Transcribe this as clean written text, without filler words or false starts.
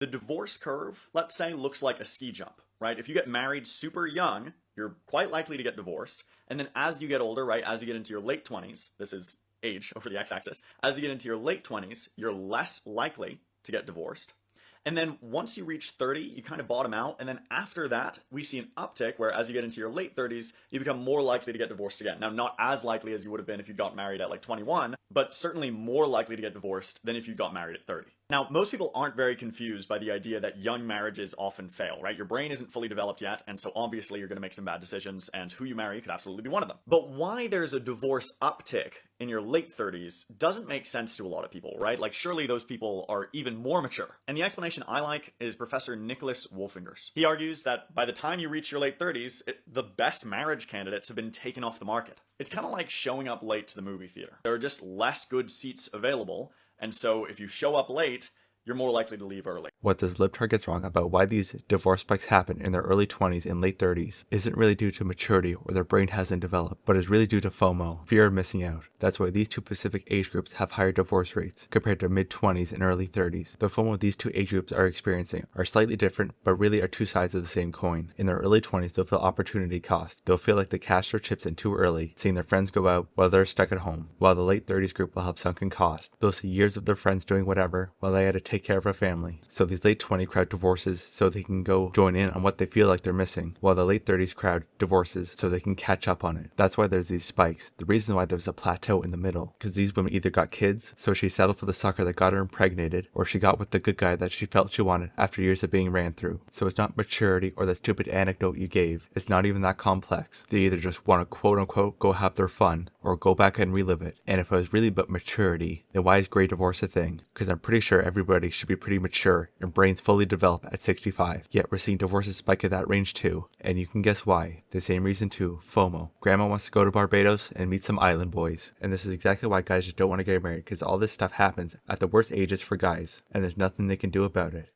The divorce curve, let's say, looks like a ski jump, right? If you get married super young, you're quite likely to get divorced. And then as you get older, right, as you get into your late 20s, this is age over the x-axis, as you get into your late 20s, you're less likely to get divorced. And then once you reach 30, you kind of bottom out. And then after that, we see an uptick where as you get into your late 30s, you become more likely to get divorced again. Now, not as likely as you would have been if you got married at like 21, but certainly more likely to get divorced than if you got married at 30. Now, most people aren't very confused by the idea that young marriages often fail, right? Your brain isn't fully developed yet, and so obviously you're going to make some bad decisions, and who you marry could absolutely be one of them. But why there's a divorce uptick in your late 30s doesn't make sense to a lot of people, right? Like, surely those people are even more mature. And the explanation I like is Professor Nicholas Wolfinger's. He argues that by the time you reach your late 30s, the best marriage candidates have been taken off the market. It's kind of like showing up late to the movie theater. There are just less good seats available, and so if you show up late, you're more likely to leave early. What this libtard gets wrong about why these divorce spikes happen in their early 20s and late 30s isn't really due to maturity or their brain hasn't developed, but is really due to FOMO, fear of missing out. That's why these two specific age groups have higher divorce rates compared to mid-20s and early 30s. The FOMO these two age groups are experiencing are slightly different, but really are two sides of the same coin. In their early 20s, they'll feel opportunity cost. They'll feel like they cashed their chips in too early, seeing their friends go out while they're stuck at home, while the late 30s group will have sunken cost. They'll see years of their friends doing whatever while they had to take care of a family. So these late 20 crowd divorces so they can go join in on what they feel like they're missing, while the late 30s crowd divorces so they can catch up on it. That's why there's these spikes. The reason why there's a plateau in the middle, because these women either got kids, so she settled for the sucker that got her impregnated, or she got with the good guy that she felt she wanted after years of being ran through. So it's not maturity or that stupid anecdote you gave. It's not even that complex. They either just want to quote unquote go have their fun, or go back and relive it. And if it was really about maturity, then why is gray divorce a thing? Because I'm pretty sure everybody should be pretty mature and brains fully develop at 65. Yet we're seeing divorces spike at that range too. And you can guess why. The same reason too, FOMO. Grandma wants to go to Barbados and meet some island boys. And this is exactly why guys just don't want to get married, because all this stuff happens at the worst ages for guys, and there's nothing they can do about it.